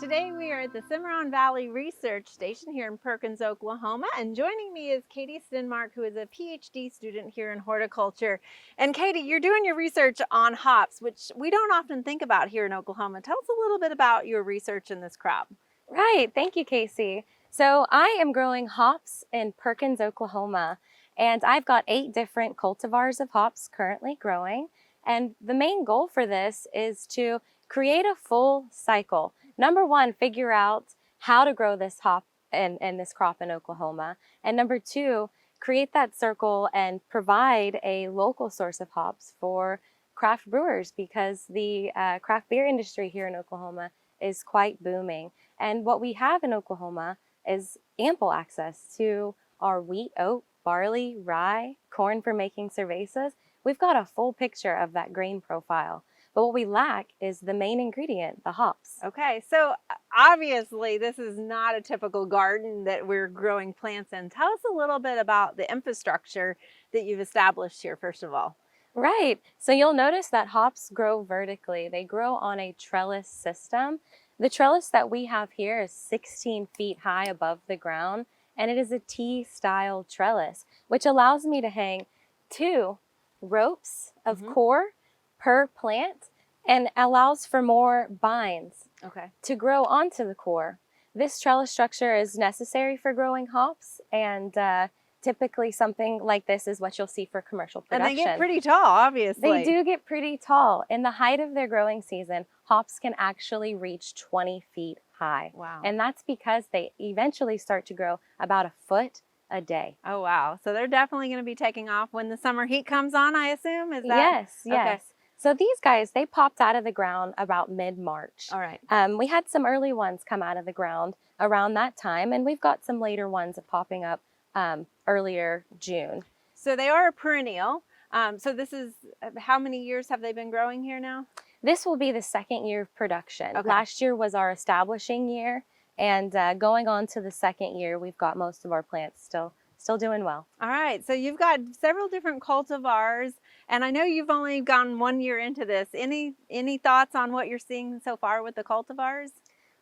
Today we are at the Cimarron Valley Research Station here in Perkins, Oklahoma, and joining me is Katie Stenmark, who is a PhD student here in horticulture. And Katie, you're doing your research on hops, which we don't often think about here in Oklahoma. Tell us a little bit about your research in this crop. Right, thank you, Casey. So I am growing hops in Perkins, Oklahoma, and I've got 8 different cultivars of hops currently growing. And the main goal for this is to create a full cycle. Number one, figure out how to grow this hop and this crop in Oklahoma. And number two, create that circle and provide a local source of hops for craft brewers, because the craft beer industry here in Oklahoma is quite booming. And what we have in Oklahoma is ample access to our wheat, oat, barley, rye, corn for making cervezas. We've got a full picture of that grain profile. But what we lack is the main ingredient, the hops. Okay, so obviously this is not a typical garden that we're growing plants in. Tell us a little bit about the infrastructure that you've established here, first of all. Right. So you'll notice that hops grow vertically. They grow on a trellis system. The trellis that we have here is 16 feet high above the ground, and it is a T-style trellis, which allows me to hang 2 ropes of core per plant and allows for more bines to grow onto the core. This trellis structure is necessary for growing hops, and typically something like this is what you'll see for commercial production. And they get pretty tall, obviously. They do get pretty tall. In the height of their growing season, hops can actually reach 20 feet high. Wow. And that's because they eventually start to grow about a foot a day. Oh, wow. So they're definitely going to be taking off when the summer heat comes on, I assume? Is that? Yes, yes. Okay. So these guys, they popped out of the ground about mid-March. All right. We had some early ones come out of the ground around that time, and we've got some later ones popping up earlier June. So they are a perennial. So this is, how many years have they been growing here now? This will be the 2nd year of production. Okay. Last year was our establishing year, and going on to the 2nd year, we've got most of our plants still doing well. All right, so you've got several different cultivars, and I know you've only gone 1 year into this. Any thoughts on what you're seeing so far with the cultivars?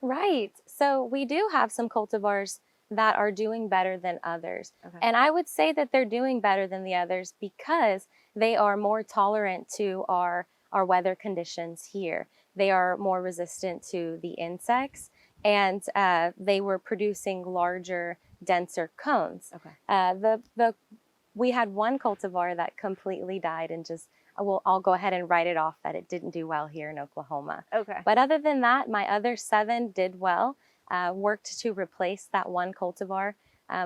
Right. So we do have some cultivars that are doing better than others. Okay. And I would say that they're doing better than the others because they are more tolerant to our weather conditions here. They are more resistant to the insects, and they were producing larger, denser cones. Okay. We had one cultivar that completely died, and I'll go ahead and write it off that it didn't do well here in Oklahoma. Okay. But other than that, my other 7 did well. Worked to replace that one cultivar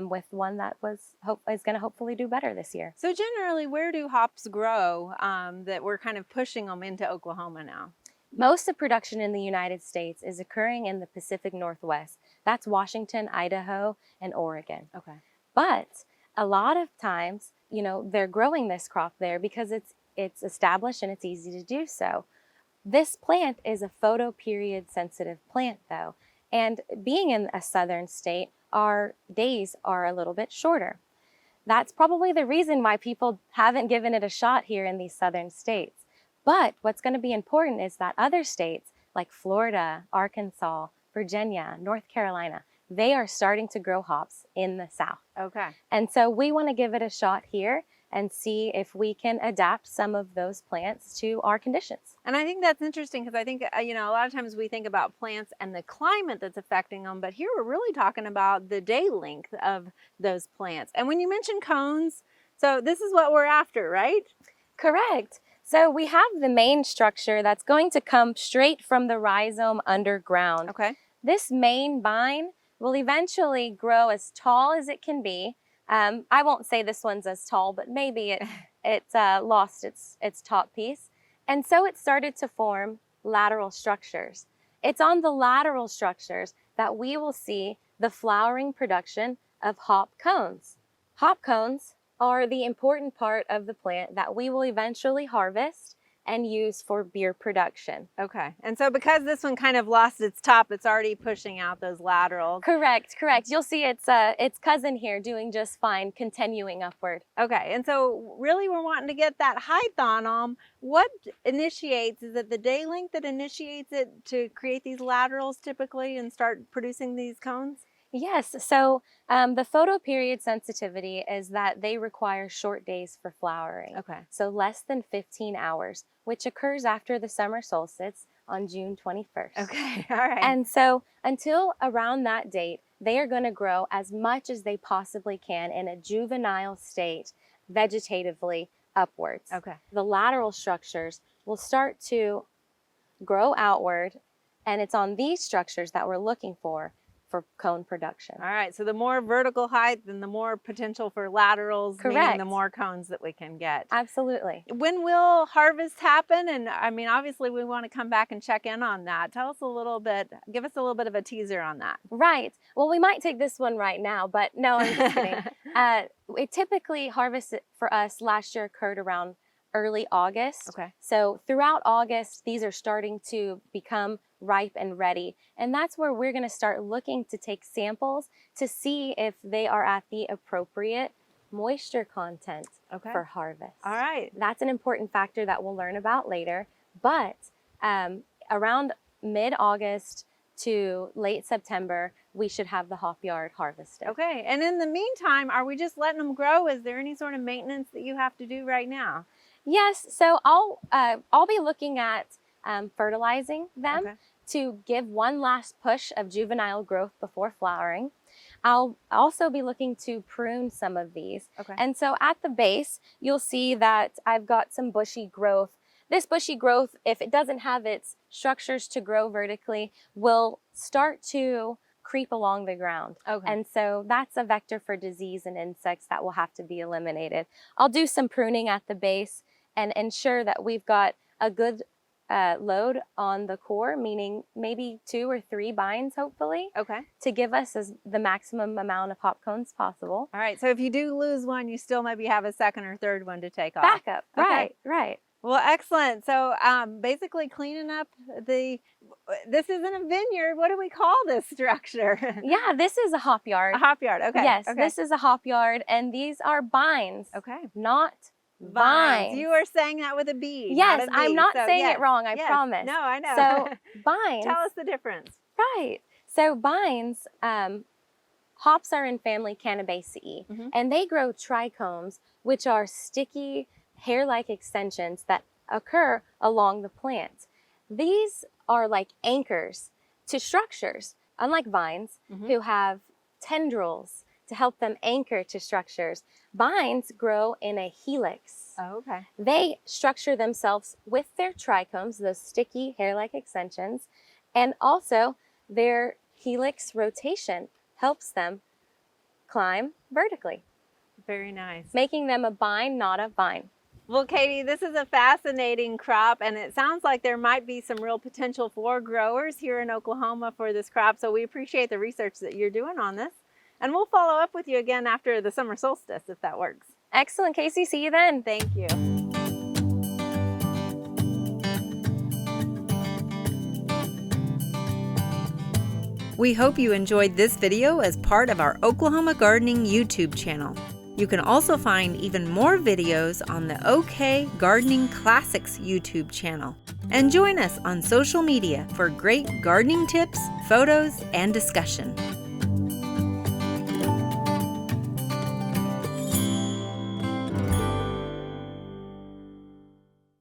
with one that is going to hopefully do better this year. So generally, where do hops grow that we're kind of pushing them into Oklahoma now? Most of production in the United States is occurring in the Pacific Northwest. That's Washington, Idaho, and Oregon. Okay. But a lot of times, they're growing this crop there because it's established and it's easy to do so. This plant is a photoperiod sensitive plant though, and being in a southern state, our days are a little bit shorter. That's probably the reason why people haven't given it a shot here in these southern states. But what's going to be important is that other states like Florida, Arkansas, Virginia, North Carolina, they are starting to grow hops in the South. Okay. And so we want to give it a shot here and see if we can adapt some of those plants to our conditions. And I think that's interesting because I think, a lot of times we think about plants and the climate that's affecting them, but here we're really talking about the day length of those plants. And when you mention cones, so this is what we're after, right? Correct. So we have the main structure that's going to come straight from the rhizome underground. Okay. This main vine will eventually grow as tall as it can be. I won't say this one's as tall, but maybe it lost its top piece. And so it started to form lateral structures. It's on the lateral structures that we will see the flowering production of hop cones. Hop cones are the important part of the plant that we will eventually harvest and use for beer production. Okay. And so because this one kind of lost its top, it's already pushing out those laterals. Correct. You'll see its cousin here doing just fine, continuing upward. Okay. And so really we're wanting to get that height on them. What initiates, is it the day length that initiates it to create these laterals typically and start producing these cones? Yes, so the photoperiod sensitivity is that they require short days for flowering. Okay. So less than 15 hours, which occurs after the summer solstice on June 21st. Okay, all right. And so until around that date, they are going to grow as much as they possibly can in a juvenile state, vegetatively upwards. Okay. The lateral structures will start to grow outward, and it's on these structures that we're looking for cone production. All right, so the more vertical height, then the more potential for laterals, Correct. meaning the more cones that we can get. Absolutely. When will harvest happen? And I mean, obviously we want to come back and check in on that. Tell us a little bit, give us a little bit of a teaser on that. Right. Well, we might take this one right now, but no, I'm just kidding. It typically harvest for us last year occurred around early August. Okay. So throughout August, these are starting to become ripe and ready. And that's where we're going to start looking to take samples to see if they are at the appropriate moisture content for harvest. All right. That's an important factor that we'll learn about later. But around mid-August to late September, we should have the hop yard harvested. Okay. And in the meantime, are we just letting them grow? Is there any sort of maintenance that you have to do right now? Yes. So I'll be looking at fertilizing them to give one last push of juvenile growth before flowering. I'll also be looking to prune some of these. Okay. And so at the base, you'll see that I've got some bushy growth. This bushy growth, if it doesn't have its structures to grow vertically, will start to creep along the ground. Okay. And so that's a vector for disease and insects that will have to be eliminated. I'll do some pruning at the base and ensure that we've got a good load on the core, meaning maybe 2 or 3 binds, hopefully, to give us the maximum amount of hop cones possible. All right, so if you do lose one, you still maybe have a second or third one to take off. Backup, right. Well, excellent. So basically cleaning up this isn't a vineyard. What do we call this structure? Yeah, this is a hop yard. A hop yard, okay. Yes, this is a hop yard, and these are binds, not vines. You are saying that with a B. Yes, not a B. I'm not so, saying it wrong, I promise. No, I know. So vines. Tell us the difference. Right. So vines, hops are in family Cannabaceae, and they grow trichomes, which are sticky, hair-like extensions that occur along the plant. These are like anchors to structures, unlike vines, who have tendrils to help them anchor to structures. Vines grow in a helix. Oh, okay. They structure themselves with their trichomes, those sticky hair-like extensions, and also their helix rotation helps them climb vertically. Very nice. Making them a bind, not a vine. Well, Katie, this is a fascinating crop, and it sounds like there might be some real potential for growers here in Oklahoma for this crop, so we appreciate the research that you're doing on this. And we'll follow up with you again after the summer solstice, if that works. Excellent, Casey. See you then. Thank you. We hope you enjoyed this video as part of our Oklahoma Gardening YouTube channel. You can also find even more videos on the OK Gardening Classics YouTube channel. And join us on social media for great gardening tips, photos, and discussion.